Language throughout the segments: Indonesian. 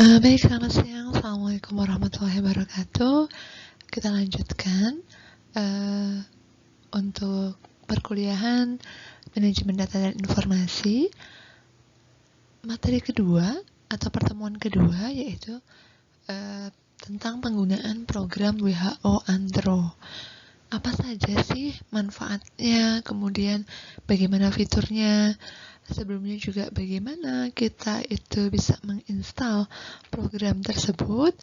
Baik, selamat siang. Assalamualaikum warahmatullahi wabarakatuh. Kita lanjutkan untuk perkuliahan Manajemen Data dan Informasi. Materi kedua atau pertemuan kedua yaitu tentang penggunaan program WHO Antro. Apa saja sih manfaatnya, kemudian bagaimana fiturnya, sebelumnya juga bagaimana kita itu bisa menginstal program tersebut.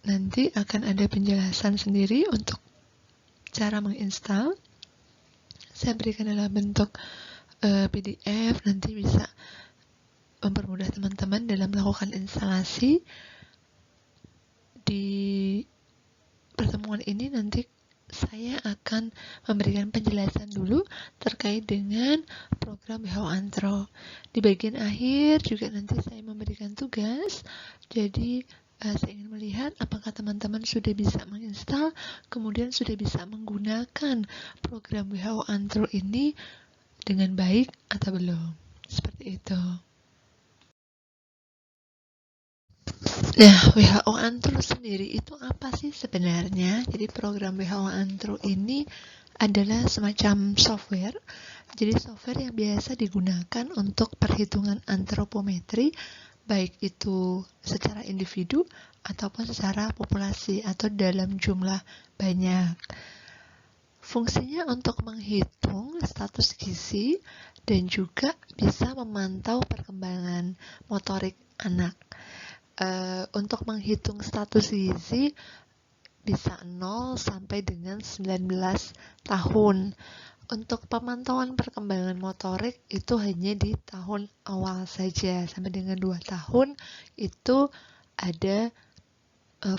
Nanti akan ada penjelasan sendiri untuk cara menginstal. Saya berikan dalam bentuk PDF, nanti bisa mempermudah teman-teman dalam melakukan instalasi. Di pertemuan ini nanti saya akan memberikan penjelasan dulu terkait dengan program WHO Antro. Di bagian akhir juga nanti saya memberikan tugas. Jadi saya ingin melihat apakah teman-teman sudah bisa menginstal, kemudian sudah bisa menggunakan program WHO Antro ini dengan baik atau belum. Seperti itu. Nah, WHO Antro sendiri itu apa sih sebenarnya? Jadi program WHO Antro ini adalah semacam software. Jadi software yang biasa digunakan untuk perhitungan antropometri, baik itu secara individu ataupun secara populasi atau dalam jumlah banyak. Fungsinya untuk menghitung status gizi dan juga bisa memantau perkembangan motorik anak. Untuk menghitung status gizi bisa 0 sampai dengan 19 tahun. Untuk pemantauan perkembangan motorik itu hanya di tahun awal saja. Sampai dengan 2 tahun itu ada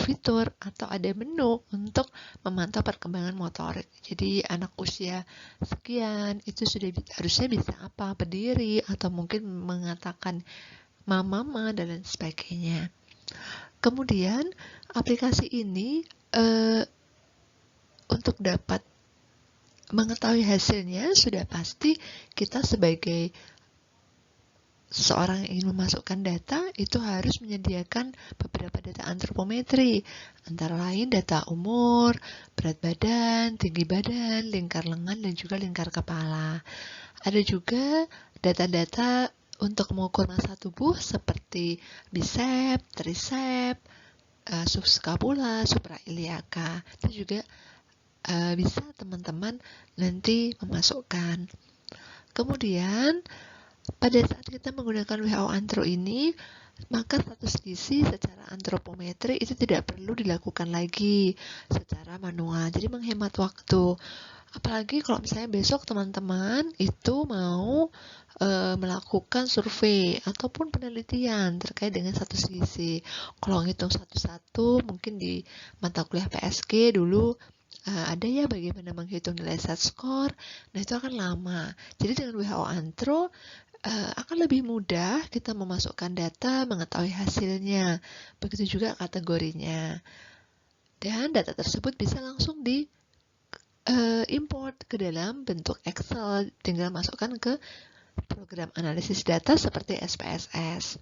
fitur atau ada menu untuk memantau perkembangan motorik. Jadi anak usia sekian itu sudah harusnya bisa apa? Berdiri atau mungkin mengatakan mama dan lain sebagainya. Kemudian aplikasi ini untuk dapat mengetahui hasilnya sudah pasti kita sebagai seorang yang ingin memasukkan data itu harus menyediakan beberapa data antropometri, antara lain data umur, berat badan, tinggi badan, lingkar lengan dan juga lingkar kepala. Ada juga data-data untuk mengukur massa tubuh seperti bicep, tricep, subscapula, suprailiaka. Itu juga bisa teman-teman nanti memasukkan. Kemudian pada saat kita menggunakan WHO Antro ini, maka status gizi secara antropometri itu tidak perlu dilakukan lagi secara manual. Jadi menghemat waktu. Apalagi kalau misalnya besok teman-teman itu mau melakukan survei ataupun penelitian terkait dengan status gizi. Kalau ngitung satu-satu, mungkin di mata kuliah PSG dulu ada ya bagaimana menghitung nilai set score. Nah itu akan lama. Jadi dengan WHO Antro akan lebih mudah kita memasukkan data, mengetahui hasilnya. Begitu juga kategorinya. Dan data tersebut bisa langsung di import ke dalam bentuk Excel, tinggal masukkan ke program analisis data seperti SPSS.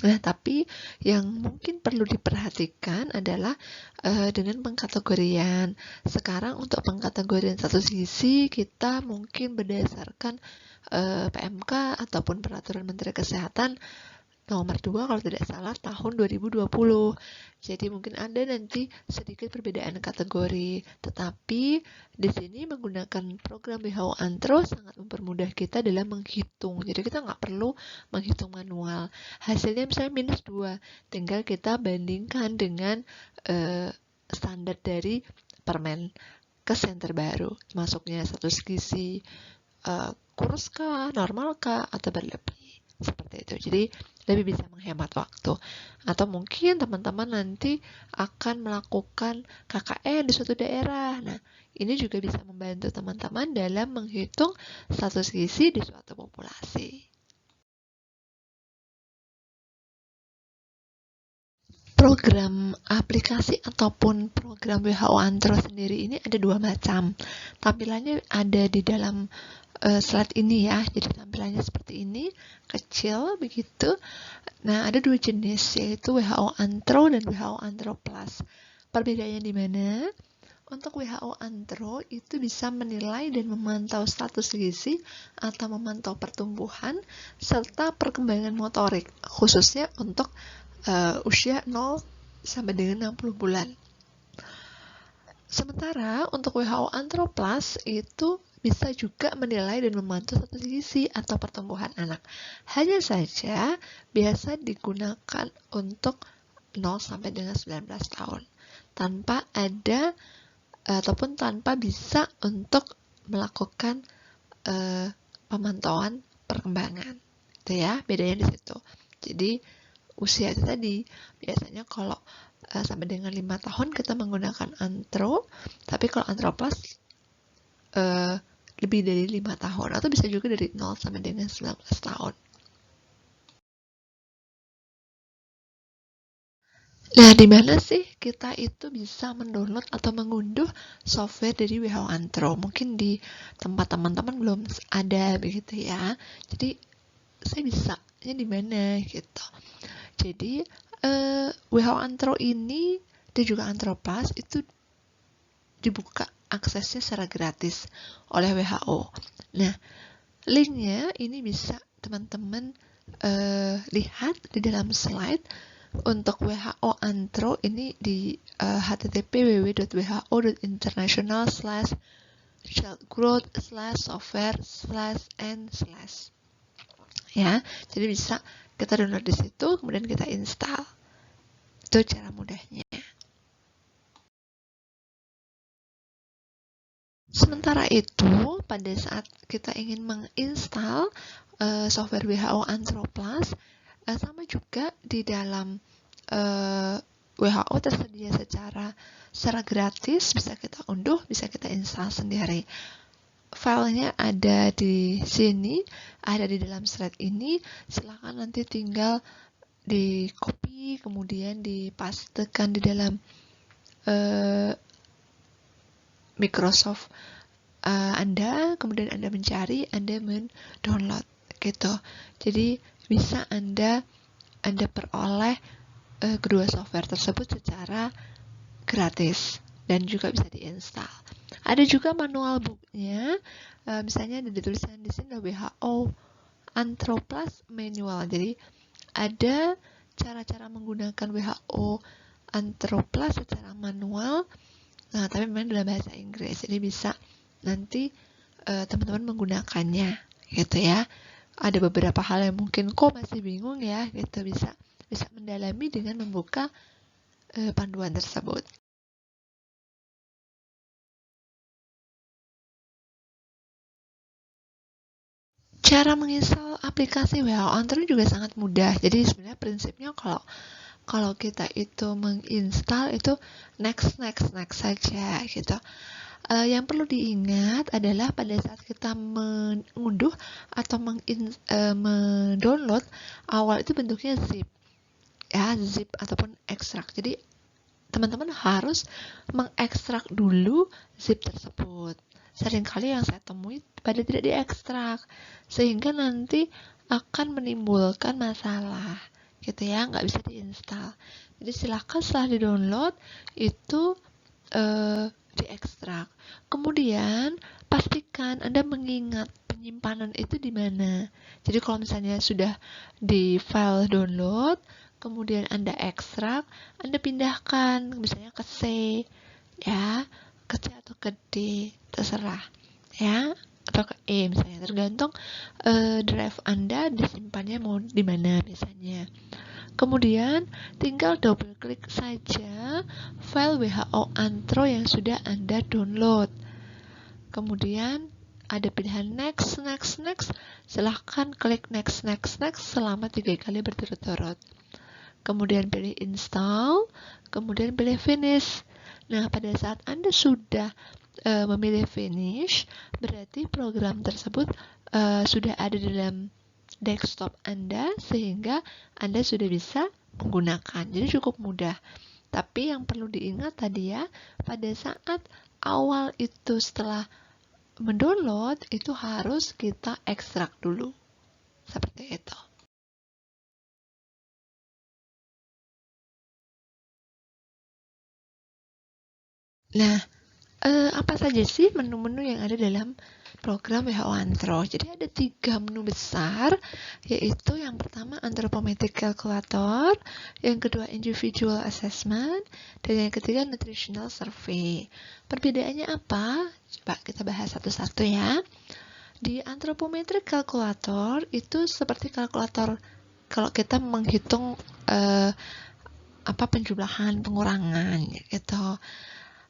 Nah, tapi yang mungkin perlu diperhatikan adalah dengan pengkategorian. Sekarang untuk pengkategorian status gizi kita mungkin berdasarkan PMK ataupun Peraturan Menteri Kesehatan nomor 2 kalau tidak salah tahun 2020. Jadi mungkin ada nanti sedikit perbedaan kategori, tetapi di sini menggunakan program WHO Antro sangat mempermudah kita dalam menghitung. Jadi kita nggak perlu menghitung manual. Hasilnya misalnya -2, tinggal kita bandingkan dengan standar dari Permenkes yang terbaru. Masuknya status gizi kurus kah, normal kah, atau berlebih. Seperti itu. Jadi lebih bisa menghemat waktu. Atau mungkin teman-teman nanti akan melakukan KKN di suatu daerah. Nah, ini juga bisa membantu teman-teman dalam menghitung status gizi di suatu populasi. Program aplikasi ataupun program WHO Antro sendiri ini ada 2 macam. Tampilannya ada di dalam slide ini ya. Jadi tampilannya seperti ini, kecil begitu. Nah, ada dua jenis, yaitu WHO Antro dan WHO Antro Plus. Perbedaannya di mana? Untuk WHO Antro itu bisa menilai dan memantau status gizi atau memantau pertumbuhan serta perkembangan motorik, khususnya untuk usia 0 sampai dengan 60 bulan. Sementara untuk WHO Antro Plus itu bisa juga menilai dan memantau status gizi atau pertumbuhan anak. Hanya saja biasa digunakan untuk 0 sampai dengan 19 tahun. Tanpa ada ataupun tanpa bisa untuk melakukan pemantauan perkembangan. Itu ya, bedanya di situ. Jadi usia itu tadi biasanya kalau sampai dengan 5 tahun kita menggunakan Antro, tapi kalau Antro Plus lebih dari 5 tahun atau bisa juga dari 0 sampai dengan 19 tahun. Nah, di mana sih kita itu bisa mendownload atau mengunduh software dari WHO Antro? Mungkin di tempat teman-teman belum ada begitu ya. Jadi saya bisa di mana gitu. Jadi WHO Antro ini dan juga Antro Plus itu dibuka aksesnya secara gratis oleh WHO. Nah, linknya ini bisa teman-teman lihat di dalam slide. Untuk WHO Antro ini di http www.who.international/childgrowth/software/n/ ya. Jadi bisa kita download di situ, kemudian kita install. Itu cara mudahnya. Sementara itu, pada saat kita ingin menginstal software WHO Antro Plus, sama juga di dalam WHO tersedia secara gratis, bisa kita unduh, bisa kita install sendiri. Filenya ada di sini, ada di dalam slide ini. Silakan nanti tinggal di copy, kemudian dipastekan di dalam Microsoft Anda, kemudian Anda mencari, Anda mendownload gitu. Jadi bisa Anda peroleh kedua software tersebut secara gratis dan juga bisa diinstal. Ada juga manual booknya, misalnya ada dituliskan di sini WHO Antro Plus Manual. Jadi ada cara-cara menggunakan WHO Antro Plus secara manual. Nah, tapi memang dalam bahasa Inggris, jadi bisa nanti teman-teman menggunakannya, gitu ya. Ada beberapa hal yang mungkin kok masih bingung ya, gitu bisa mendalami dengan membuka panduan tersebut. Cara menginstal aplikasi WHO Antro juga sangat mudah. Jadi sebenarnya prinsipnya kalau kita itu menginstal itu next saja gitu. Yang perlu diingat adalah pada saat kita mengunduh atau mendownload, awal itu bentuknya zip ya, zip ataupun ekstrak. Jadi teman-teman harus mengekstrak dulu zip tersebut. Seringkali yang saya temui pada tidak diekstrak, sehingga nanti akan menimbulkan masalah gitu ya, nggak bisa diinstal. Jadi silakan setelah di-download itu diekstrak. Kemudian pastikan Anda mengingat penyimpanan itu di mana. Jadi kalau misalnya sudah di file download, kemudian Anda ekstrak, Anda pindahkan misalnya ke C, ya, ke C atau ke D, terserah, ya, atau ke E misalnya, tergantung drive Anda disimpannya mau di mana biasanya. Kemudian tinggal double klik saja file WHO Antro yang sudah Anda download. Kemudian ada pilihan next. Silahkan klik next selama 3 kali berturut-turut. Kemudian pilih install, kemudian pilih finish. Nah, pada saat Anda sudah memilih finish, berarti program tersebut sudah ada di dalam desktop Anda, sehingga Anda sudah bisa menggunakan. Jadi cukup mudah. Tapi yang perlu diingat tadi ya, pada saat awal itu setelah mendownload itu harus kita ekstrak dulu Seperti itu. Nah, apa saja sih menu-menu yang ada dalam program WHO Antro? Jadi ada 3 menu besar, yaitu yang pertama anthropometric calculator, yang kedua individual assessment, dan yang ketiga nutritional survey. Perbedaannya apa? Coba kita bahas satu-satu ya. Di anthropometric calculator itu seperti kalkulator kalau kita menghitung penjumlahan, pengurangan gitu.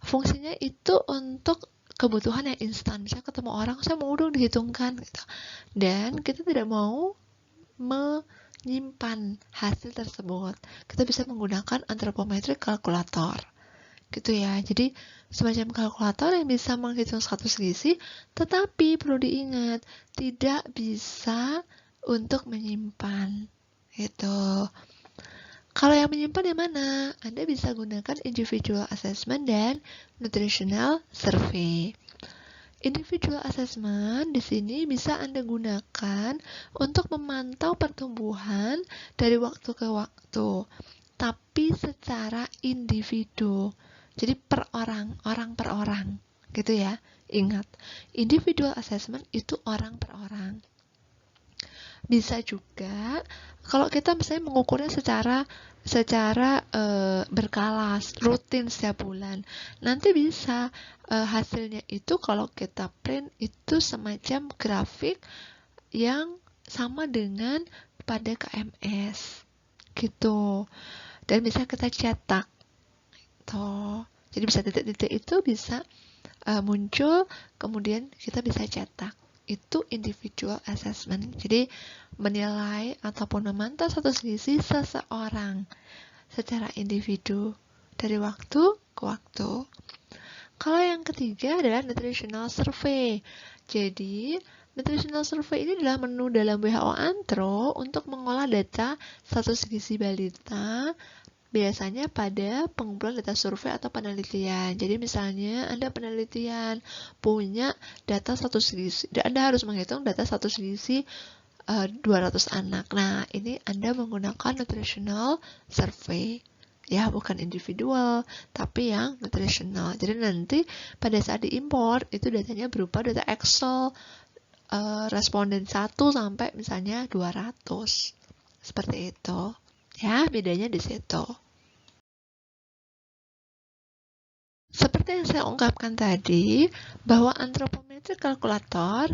Fungsinya itu untuk kebutuhan yang instan. Misalnya ketemu orang, saya mau dong dihitungkan gitu. Dan kita tidak mau menyimpan hasil tersebut. Kita bisa menggunakan anthropometric calculator. Gitu ya. Jadi semacam kalkulator yang bisa menghitung status gizi, tetapi perlu diingat tidak bisa untuk menyimpan. Gitu. Kalau yang menyimpan yang mana? Anda bisa gunakan individual assessment dan nutritional survey. Individual assessment di sini bisa Anda gunakan untuk memantau pertumbuhan dari waktu ke waktu, tapi secara individu. Jadi per orang per orang, gitu ya. Ingat, individual assessment itu orang per orang. Bisa juga kalau kita misalnya mengukurnya secara berkala, rutin setiap bulan, nanti bisa hasilnya itu kalau kita print itu semacam grafik yang sama dengan pada KMS gitu, dan bisa kita cetak toh. Jadi bisa titik-titik itu bisa muncul, kemudian kita bisa cetak. Itu individual assessment. Jadi menilai ataupun memantau status gizi seseorang secara individu dari waktu ke waktu. Kalau yang ketiga adalah nutritional survey. Jadi nutritional survey ini adalah menu dalam WHO Antro untuk mengolah data status gizi balita, biasanya pada pengumpulan data survei atau penelitian. Jadi misalnya Anda penelitian punya data status gizi, Anda harus menghitung data status gizi 200 anak. Nah, ini Anda menggunakan nutritional survey. Ya, bukan individual, tapi yang nutritional. Jadi nanti pada saat diimpor, itu datanya berupa data Excel responden 1 sampai misalnya 200. Seperti itu. Ya, bedanya di situ. Seperti yang saya ungkapkan tadi, bahwa anthropometric calculator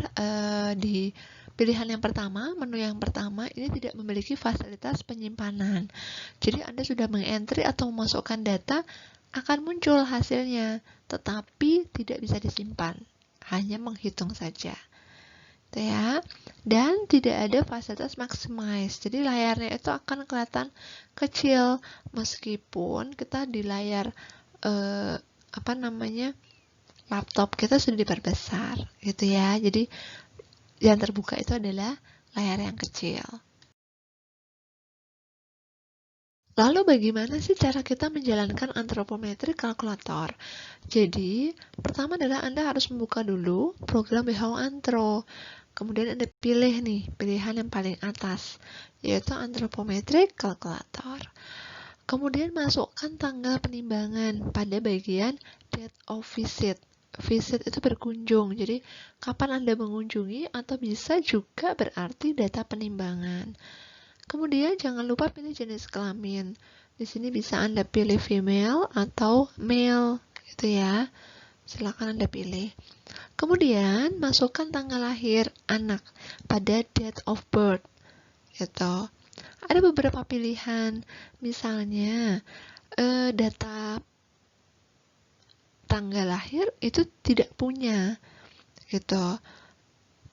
di pilihan yang pertama, menu yang pertama, ini tidak memiliki fasilitas penyimpanan. Jadi Anda sudah mengentry atau memasukkan data, akan muncul hasilnya, tetapi tidak bisa disimpan, hanya menghitung saja. Itu ya. Dan tidak ada fasilitas maximize, jadi layarnya itu akan kelihatan kecil, meskipun kita di layar laptop kita sudah diperbesar gitu ya. Jadi yang terbuka itu adalah layar yang kecil. Lalu bagaimana sih cara kita menjalankan anthropometric calculator? Jadi pertama adalah Anda harus membuka dulu program WHO Antro. Kemudian Anda pilih nih pilihan yang paling atas, yaitu anthropometric calculator. Kemudian masukkan tanggal penimbangan pada bagian date of visit. Visit itu berkunjung, jadi kapan Anda mengunjungi atau bisa juga berarti data penimbangan. Kemudian jangan lupa pilih jenis kelamin. Di sini bisa Anda pilih female atau male, gitu ya. Silakan Anda pilih. Kemudian masukkan tanggal lahir anak pada date of birth, gitu. Ada beberapa pilihan, misalnya data tanggal lahir itu tidak punya, gitu,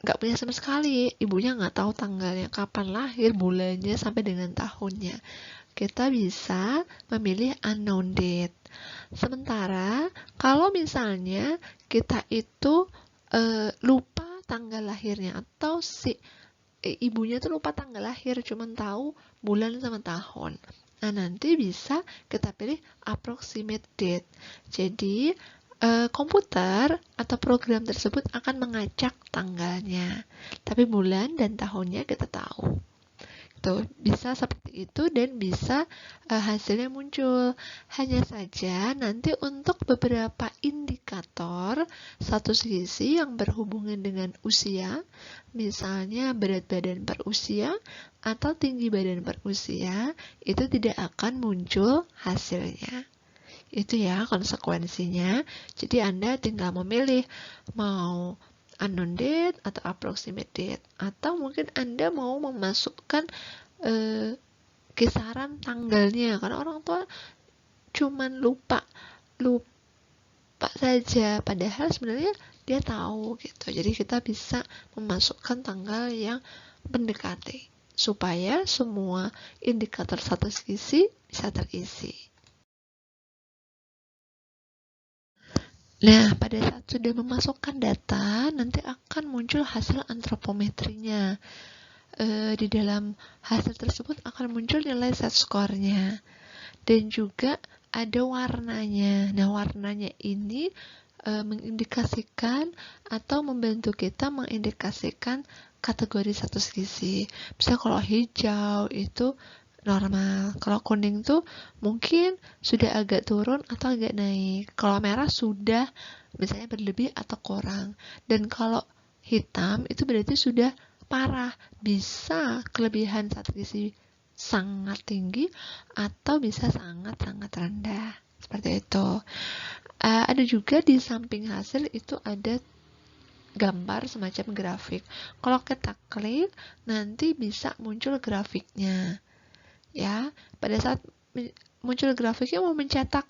nggak punya sama sekali, ibunya nggak tahu tanggalnya kapan lahir, bulannya sampai dengan tahunnya. Kita bisa memilih unknown date. Sementara kalau misalnya kita itu lupa tanggal lahirnya, atau ibunya tuh lupa tanggal lahir, cuma tahu bulan sama tahun. Nah, nanti bisa kita pilih approximate date. Jadi komputer atau program tersebut akan mengacak tanggalnya, tapi bulan dan tahunnya kita tahu. Tuh, bisa seperti itu dan bisa hasilnya muncul. Hanya saja nanti untuk beberapa indikator status gizi yang berhubungan dengan usia, misalnya berat badan per usia atau tinggi badan per usia, itu tidak akan muncul hasilnya. Itu ya konsekuensinya. Jadi Anda tinggal memilih mau unknown date atau approximate date, atau mungkin Anda mau memasukkan kisaran tanggalnya, karena orang tua cuman lupa saja, padahal sebenarnya dia tahu gitu. Jadi kita bisa memasukkan tanggal yang mendekati supaya semua indikator status gizi bisa terisi. Nah, pada saat sudah memasukkan data, nanti akan muncul hasil antropometrinya. Di dalam hasil tersebut akan muncul nilai set score-nya. Dan juga ada warnanya. Nah, warnanya ini mengindikasikan atau membantu kita mengindikasikan kategori status gizi. Misalnya kalau hijau itu normal, kalau kuning tuh mungkin sudah agak turun atau agak naik, kalau merah sudah misalnya berlebih atau kurang, dan kalau hitam itu berarti sudah parah, bisa kelebihan status gizi sangat tinggi atau bisa sangat-sangat rendah, seperti itu. Ada juga di samping hasil itu ada gambar semacam grafik. Kalau kita klik nanti bisa muncul grafiknya. Ya, pada saat muncul grafiknya mau mencetak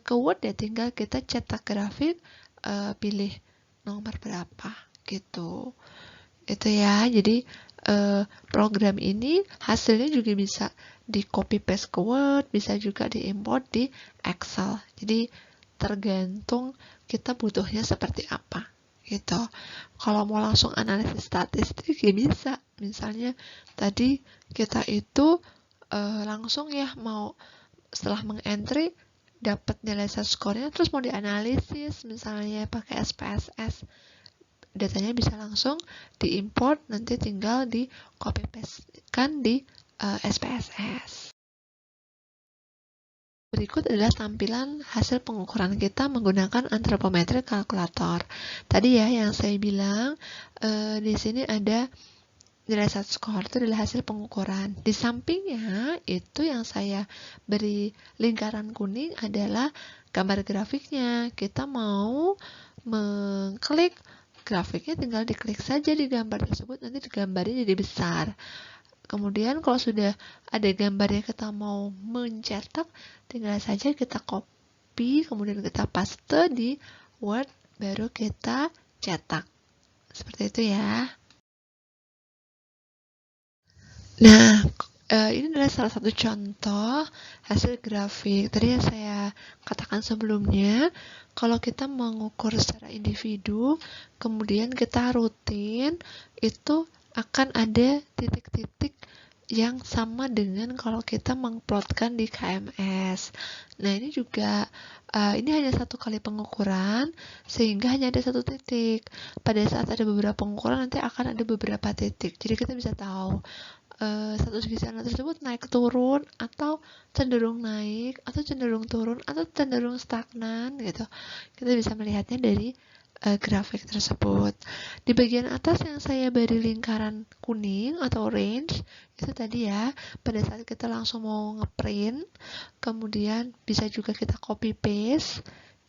ke Word ya tinggal kita cetak grafik, pilih nomor berapa gitu. Itu ya. Jadi program ini hasilnya juga bisa di copy paste ke Word, bisa juga diimport di Excel. Jadi tergantung kita butuhnya seperti apa gitu. Kalau mau langsung analisis statistik ya bisa. Misalnya tadi kita itu langsung ya mau setelah mengentry dapat nilai set score-nya terus mau dianalisis misalnya pakai SPSS, datanya bisa langsung diimport, nanti tinggal di copy paste kan di SPSS. Berikut adalah tampilan hasil pengukuran kita menggunakan antropometric calculator. Tadi ya yang saya bilang di sini ada nilai set score, itu adalah hasil pengukuran. Di sampingnya itu yang saya beri lingkaran kuning adalah gambar grafiknya. Kita mau mengklik grafiknya, tinggal diklik saja di gambar tersebut, nanti gambarnya jadi besar. Kemudian kalau sudah ada gambarnya kita mau mencetak, tinggal saja kita copy, kemudian kita paste di Word, baru kita cetak. Seperti itu ya. Nah, ini adalah salah satu contoh hasil grafik. Tadi yang saya katakan sebelumnya, kalau kita mengukur secara individu, kemudian kita rutin, itu akan ada titik-titik yang sama dengan kalau kita mengplotkan di KMS. Nah, ini juga, ini hanya satu kali pengukuran, sehingga hanya ada satu titik. Pada saat ada beberapa pengukuran, nanti akan ada beberapa titik. Jadi kita bisa tahu status gizi anak tersebut naik turun atau cenderung naik atau cenderung turun atau cenderung stagnan gitu. Kita bisa melihatnya dari grafik tersebut. Di bagian atas yang saya beri lingkaran kuning atau range itu tadi ya, pada saat kita langsung mau ngeprint, kemudian bisa juga kita copy paste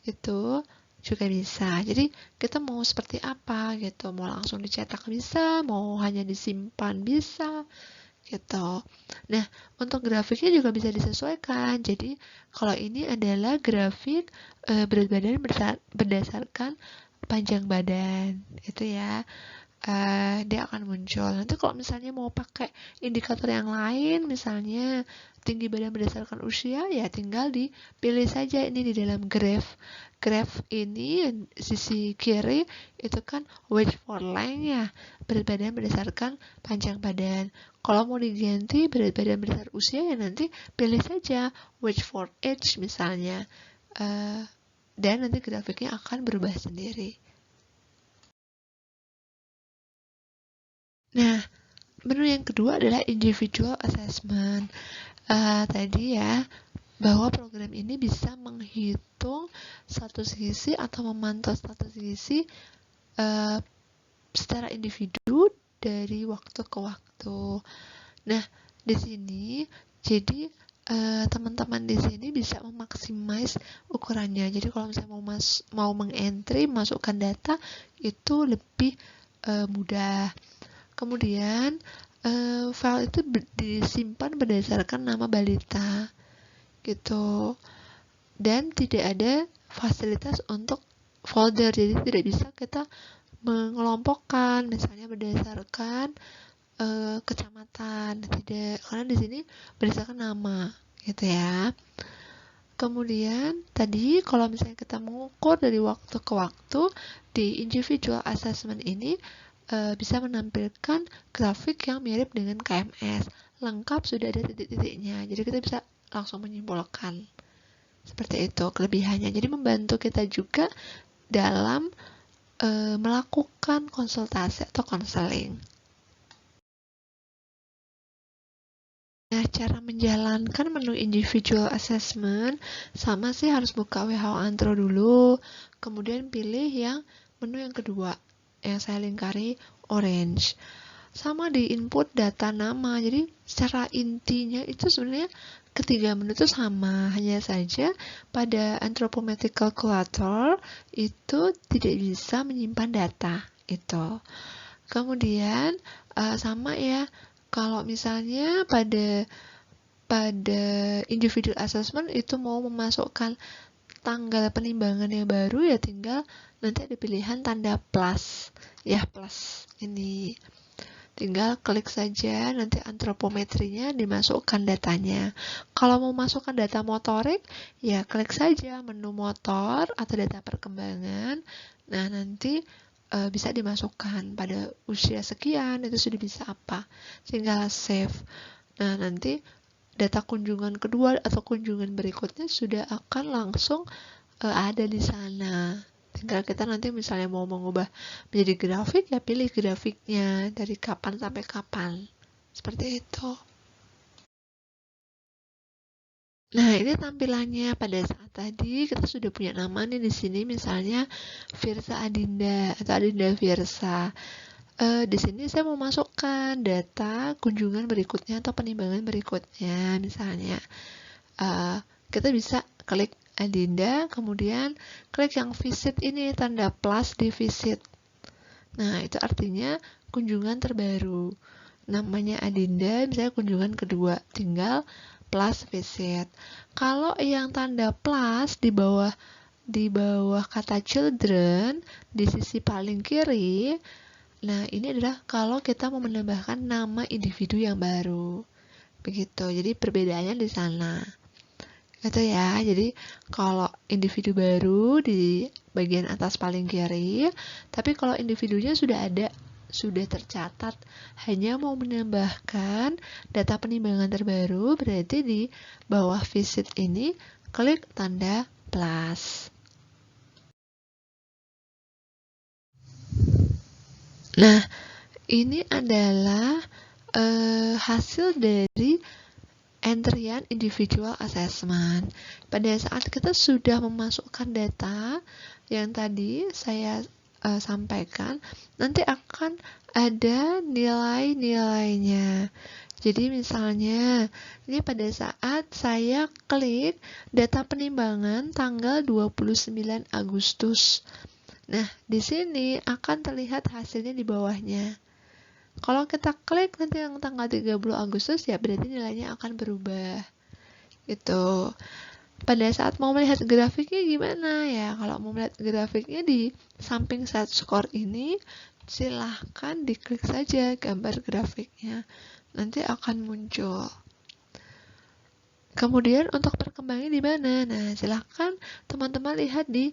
itu juga bisa. Jadi kita mau seperti apa gitu, mau langsung dicetak bisa, mau hanya disimpan bisa gitu. Nah, untuk grafiknya juga bisa disesuaikan. Jadi kalau ini adalah grafik berat badan berdasarkan panjang badan, itu ya. Dia akan muncul. Nanti kalau misalnya mau pakai indikator yang lain, misalnya tinggi badan berdasarkan usia, ya tinggal dipilih saja ini di dalam graph. Graph ini sisi kiri itu kan weight for length ya, berat badan berdasarkan panjang badan. Kalau mau diganti berat badan berdasarkan usia, ya nanti pilih saja weight for age misalnya. dan nanti grafiknya akan berubah sendiri. Nah, menu yang kedua adalah individual assessment. Tadi ya, bahwa program ini bisa menghitung status gizi atau memantau status gizi secara individu dari waktu ke waktu. Nah, di sini jadi teman-teman di sini bisa memaksimais ukurannya. Jadi kalau misalnya mau mengentry, masukkan data itu lebih mudah. Kemudian file itu disimpan berdasarkan nama balita gitu. Dan tidak ada fasilitas untuk folder, jadi tidak bisa kita mengelompokkan misalnya berdasarkan kecamatan, tidak, karena di sini berdasarkan nama gitu ya. Kemudian tadi kalau misalnya kita mengukur dari waktu ke waktu, di individual assessment ini bisa menampilkan grafik yang mirip dengan KMS, lengkap sudah ada titik-titiknya, jadi kita bisa langsung menyimpulkan. Seperti itu kelebihannya, jadi membantu kita juga dalam melakukan konsultasi atau konseling. Nah, cara menjalankan menu individual assessment sama sih, harus buka WHO Antro dulu, kemudian pilih yang menu yang kedua yang saya lingkari orange. Sama di input data nama, jadi secara intinya itu sebenarnya ketiga menu itu sama, hanya saja pada anthropometric calculator itu tidak bisa menyimpan data itu. Kemudian sama ya, kalau misalnya pada individual assessment itu mau memasukkan tanggal penimbangan yang baru, ya tinggal nanti ada pilihan tanda plus ya, plus ini tinggal klik saja, nanti antropometrinya dimasukkan datanya. Kalau mau masukkan data motorik, ya klik saja menu motor atau data perkembangan. Nah, nanti bisa dimasukkan pada usia sekian, itu sudah bisa apa, tinggal save. Nah, nanti data kunjungan kedua atau kunjungan berikutnya sudah akan langsung ada di sana. Tinggal kita nanti misalnya mau mengubah menjadi grafik, ya pilih grafiknya dari kapan sampai kapan. Seperti itu. Nah, ini tampilannya pada saat tadi kita sudah punya nama nih di sini, misalnya Firsa Adinda atau Adinda Firsa. Di sini saya mau masukkan data kunjungan berikutnya atau penimbangan berikutnya, misalnya. Kita bisa klik Adinda, kemudian klik yang visit ini, tanda plus di visit. Nah, itu artinya kunjungan terbaru. Namanya Adinda, misalnya kunjungan kedua, tinggal plus visit. Kalau yang tanda plus di bawah kata children di sisi paling kiri, nah ini adalah kalau kita mau menambahkan nama individu yang baru. Begitu. Jadi perbedaannya di sana. Itu ya. Jadi kalau individu baru di bagian atas paling kiri, tapi kalau individunya sudah ada, sudah tercatat, hanya mau menambahkan data penimbangan terbaru, berarti di bawah visit ini klik tanda plus. Nah, ini adalah hasil dari entrian individual assessment. Pada saat kita sudah memasukkan data yang tadi saya sampaikan, nanti akan ada nilai-nilainya. Jadi misalnya, ini pada saat saya klik data penimbangan tanggal 29 Agustus. Nah, di sini akan terlihat hasilnya di bawahnya. Kalau kita klik nanti yang tanggal 30 Agustus, ya berarti nilainya akan berubah. Gitu. Pada saat mau melihat grafiknya gimana ya? Kalau mau melihat grafiknya di samping set score ini, silahkan diklik saja gambar grafiknya. Nanti akan muncul. Kemudian untuk perkembangannya di mana? Nah, silahkan teman-teman lihat di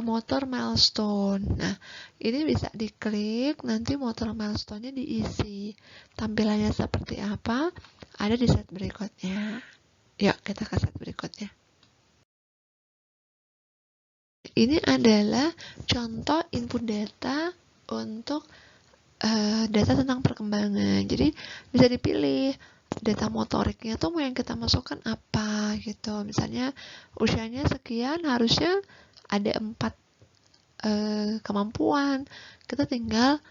motor milestone. Nah, ini bisa diklik, nanti motor milestone-nya diisi. Tampilannya seperti apa? Ada di set berikutnya. Yuk, kita ke set berikutnya. ini adalah contoh input data untuk data tentang perkembangan. Jadi bisa dipilih data motoriknya tuh mau yang kita masukkan apa gitu. Misalnya usianya sekian, harusnya ada 4 kemampuan. Kita tinggal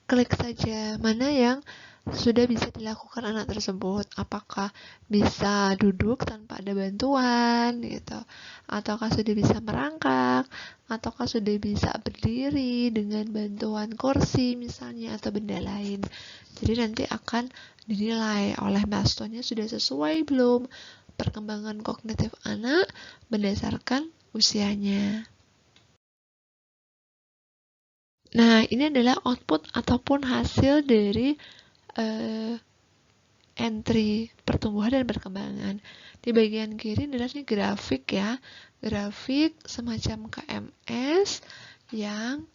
klik saja mana yang sudah bisa dilakukan anak tersebut. Apakah bisa duduk tanpa ada bantuan gitu, ataukah sudah bisa merangkak, ataukah sudah bisa berdiri dengan bantuan kursi misalnya atau benda lain. Jadi nanti akan dinilai oleh milestone-nya sudah sesuai belum perkembangan kognitif anak berdasarkan usianya. Nah, ini adalah output ataupun hasil dari entry pertumbuhan dan perkembangan. Di bagian kiri adalah nih grafik ya, grafik semacam KMS yang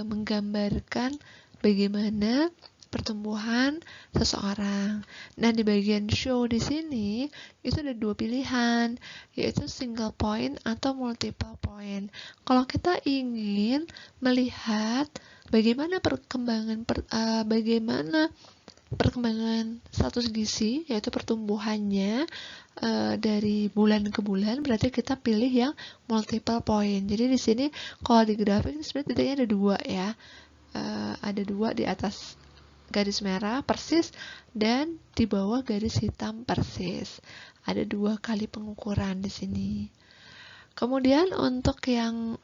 menggambarkan bagaimana pertumbuhan seseorang. Nah, di bagian show di sini itu ada 2 pilihan, yaitu single point atau multiple point. Kalau kita ingin melihat bagaimana perkembangan status gizi, yaitu pertumbuhannya dari bulan ke bulan, berarti kita pilih yang multiple point. Jadi di sini kalau di grafik ini sebenarnya titiknya ada 2 ya, ada 2 di atas garis merah persis dan di bawah garis hitam persis. Ada 2 kali pengukuran di sini. Kemudian untuk yang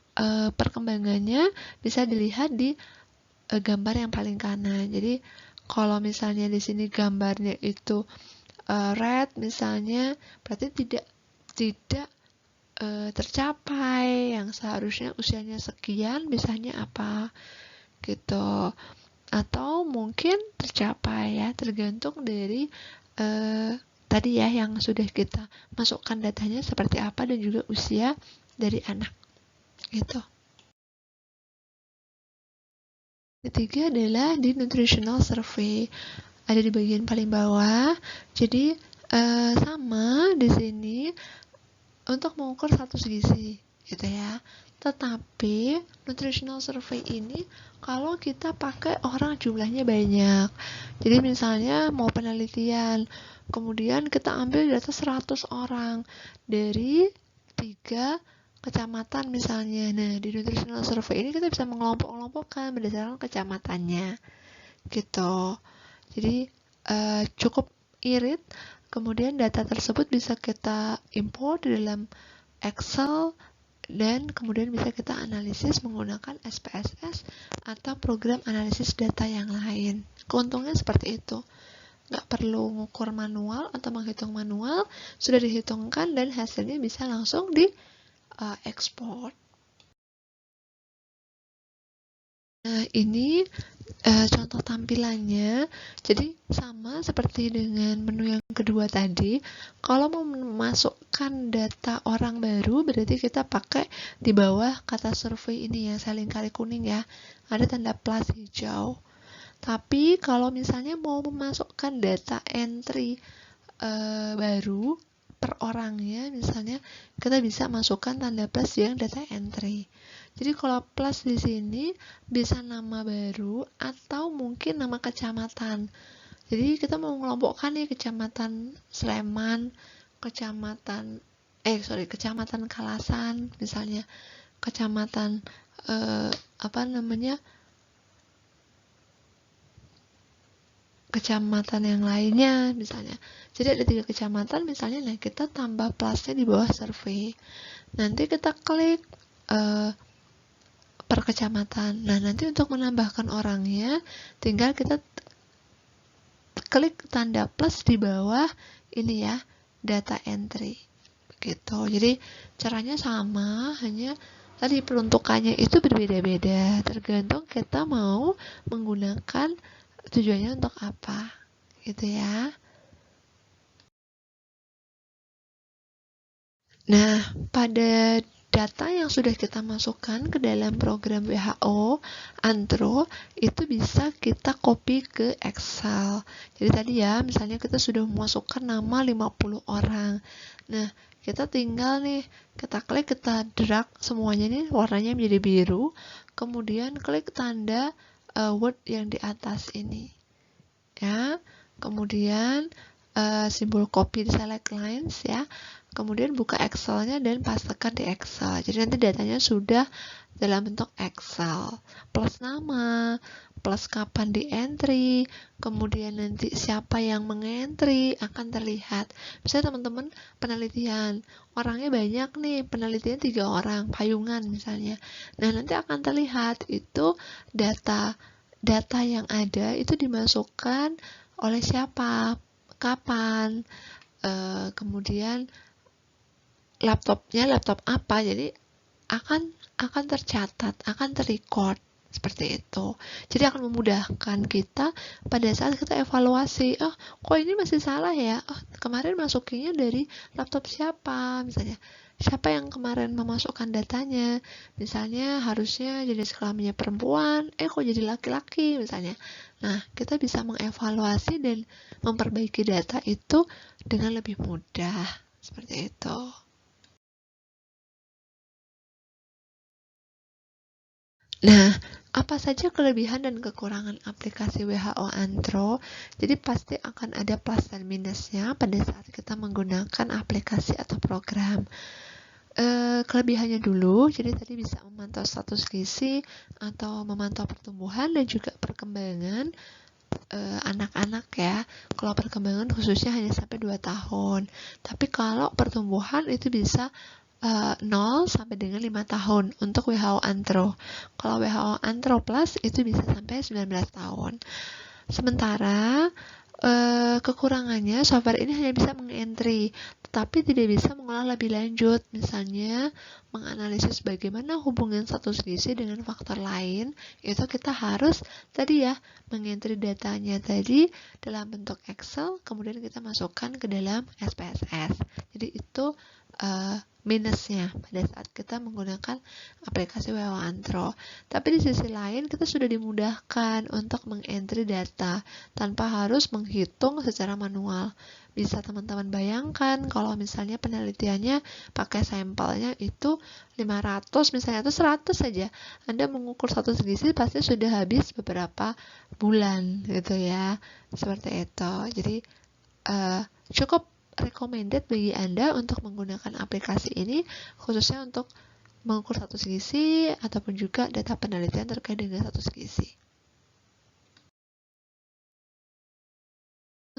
perkembangannya bisa dilihat di gambar yang paling kanan. Jadi kalau misalnya di sini gambarnya itu red misalnya, berarti tidak tercapai yang seharusnya usianya sekian, bisanya apa gitu. Atau mungkin tercapai ya, tergantung dari tadi ya yang sudah kita masukkan datanya seperti apa dan juga usia dari anak gitu. Ketiga adalah di nutritional survey, ada di bagian paling bawah. Jadi sama di sini untuk mengukur status gizi gitu ya. Tetapi nutritional survey ini kalau kita pakai orang jumlahnya banyak. Jadi misalnya mau penelitian, kemudian kita ambil data 100 orang dari 3 kecamatan misalnya. Nah, di nutritional survey ini kita bisa mengelompok-kelompokkan berdasarkan kecamatannya gitu. Jadi cukup irit. Kemudian data tersebut bisa kita import di dalam Excel dan kemudian bisa kita analisis menggunakan SPSS atau program analisis data yang lain. Keuntungnya seperti itu. Nggak perlu mengukur manual atau menghitung manual, sudah dihitungkan dan hasilnya bisa langsung di ekspor. Nah, ini contoh tampilannya. Jadi sama seperti dengan menu yang kedua tadi. Kalau mau memasukkan data orang baru, berarti kita pakai di bawah kata survei ini ya, saya lingkari kuning ya. Ada tanda plus hijau. Tapi kalau misalnya mau memasukkan data entry baru per orangnya, misalnya kita bisa masukkan tanda plus yang data entry. Jadi kalau plus di sini bisa nama baru atau mungkin nama kecamatan. Jadi kita mau mengelompokkan nih kecamatan Sleman, kecamatan Kalasan misalnya, kecamatan kecamatan yang lainnya misalnya. Jadi ada 3 kecamatan misalnya, nah kita tambah plusnya di bawah survei. Nanti kita klik per kecamatan. Nah, nanti untuk menambahkan orangnya tinggal kita klik tanda plus di bawah ini ya, data entry. Begitu. Jadi caranya sama, hanya tadi peruntukannya itu berbeda-beda, tergantung kita mau menggunakan tujuannya untuk apa, gitu ya. Nah, pada data yang sudah kita masukkan ke dalam program WHO Antro itu bisa kita copy ke Excel. Jadi tadi ya, misalnya kita sudah memasukkan nama 50 orang. Nah, kita tinggal nih, kita klik, kita drag semuanya nih warnanya menjadi biru, kemudian klik tanda Word yang di atas ini. Ya, kemudian simbol copy di select lines ya. Kemudian buka Excel-nya dan pastekan di Excel. Jadi nanti datanya sudah dalam bentuk Excel. Plus nama, plus kapan di entry, kemudian nanti siapa yang mengentry akan terlihat. Misalnya teman-teman penelitian, orangnya banyak nih, penelitian 3 orang, payungan misalnya. Nah, nanti akan terlihat itu data yang ada itu dimasukkan oleh siapa, kapan, kemudian laptopnya laptop apa, jadi akan tercatat, akan terrecord seperti itu. Jadi akan memudahkan kita pada saat kita evaluasi, oh kok ini masih salah ya, oh kemarin masukinnya dari laptop siapa, misalnya siapa yang kemarin memasukkan datanya, misalnya harusnya jenis kelaminnya perempuan, kok jadi laki-laki misalnya. Nah, kita bisa mengevaluasi dan memperbaiki data itu dengan lebih mudah seperti itu. Nah, apa saja kelebihan dan kekurangan aplikasi WHO Antro? Jadi pasti akan ada plus dan minusnya pada saat kita menggunakan aplikasi atau program. Kelebihannya dulu, jadi tadi bisa memantau status gizi atau memantau pertumbuhan dan juga perkembangan anak-anak ya. Kalau perkembangan khususnya hanya sampai 2 tahun. Tapi kalau pertumbuhan itu bisa 0 sampai dengan 5 tahun untuk WHO Antro. Kalau WHO Antro Plus itu bisa sampai 19 tahun. Sementara kekurangannya software ini hanya bisa mengentry, tetapi tidak bisa mengolah lebih lanjut. Misalnya menganalisis bagaimana hubungan status gizi dengan faktor lain, itu kita harus tadi ya mengentry datanya tadi dalam bentuk Excel, kemudian kita masukkan ke dalam SPSS. Jadi itu minusnya pada saat kita menggunakan aplikasi WHO Antro. Tapi di sisi lain kita sudah dimudahkan untuk mengentry data tanpa harus menghitung secara manual. Bisa teman-teman bayangkan kalau misalnya penelitiannya pakai sampelnya itu 500 misalnya atau 100 saja. Anda mengukur status gizi pasti sudah habis beberapa bulan gitu ya. Seperti itu. Jadi cukup recommended bagi Anda untuk menggunakan aplikasi ini khususnya untuk mengukur status gizi ataupun juga data penelitian terkait dengan status gizi.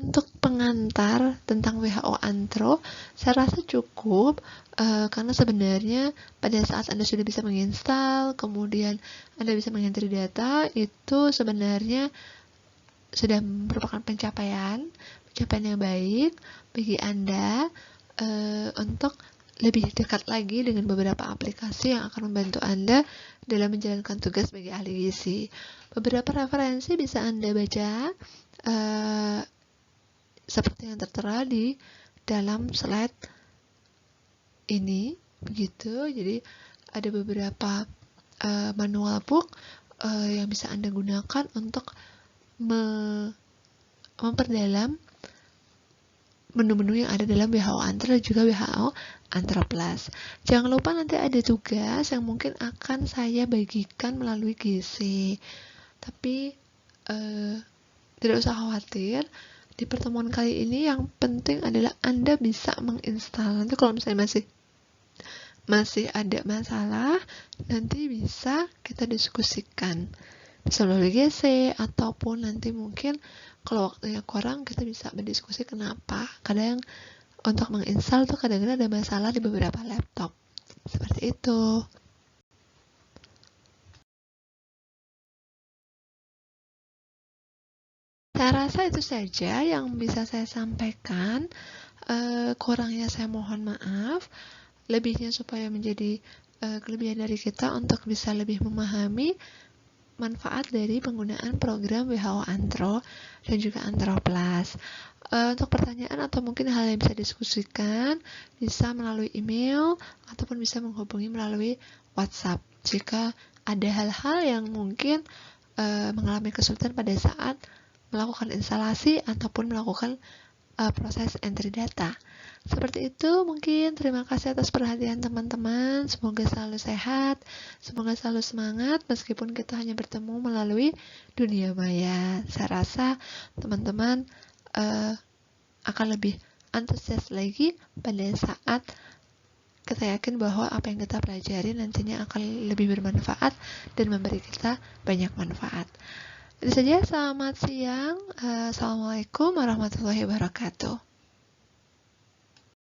Untuk pengantar tentang WHO Antro, saya rasa cukup karena sebenarnya pada saat Anda sudah bisa menginstal, kemudian Anda bisa mengentry data, itu sebenarnya sudah merupakan pencapaian yang baik bagi Anda untuk lebih dekat lagi dengan beberapa aplikasi yang akan membantu Anda dalam menjalankan tugas sebagai ahli gizi. Beberapa referensi bisa Anda baca seperti yang tertera di dalam slide ini, begitu. Jadi ada beberapa manual book yang bisa Anda gunakan untuk memperdalam menu-menu yang ada dalam WHO Antro dan juga WHO Antro Plus. Jangan lupa nanti ada tugas yang mungkin akan saya bagikan melalui gizi. Tapi tidak usah khawatir. Di pertemuan kali ini yang penting adalah Anda bisa menginstal. Nanti kalau misalnya masih ada masalah, nanti bisa kita diskusikan. Bisa melalui GC ataupun nanti mungkin kalau waktunya kurang kita bisa berdiskusi kenapa. Kadang untuk menginstal tuh kadang-kadang ada masalah di beberapa laptop. Seperti itu. Saya rasa itu saja yang bisa saya sampaikan. Kurangnya saya mohon maaf. Lebihnya supaya menjadi kelebihan dari kita untuk bisa lebih memahami manfaat dari penggunaan program WHO Antro dan juga Antro Plus. Untuk pertanyaan atau mungkin hal yang bisa diskusikan, bisa melalui email ataupun bisa menghubungi melalui WhatsApp. Jika ada hal-hal yang mungkin mengalami kesulitan pada saat melakukan instalasi ataupun melakukan proses entry data. Seperti itu mungkin. Terima kasih atas perhatian teman-teman. Semoga selalu sehat, semoga selalu semangat meskipun kita hanya bertemu melalui dunia maya. Saya rasa teman-teman akan lebih antusias lagi pada saat kita yakin bahwa apa yang kita pelajari nantinya akan lebih bermanfaat dan memberi kita banyak manfaat. Itu saja, selamat siang. Assalamualaikum warahmatullahi wabarakatuh.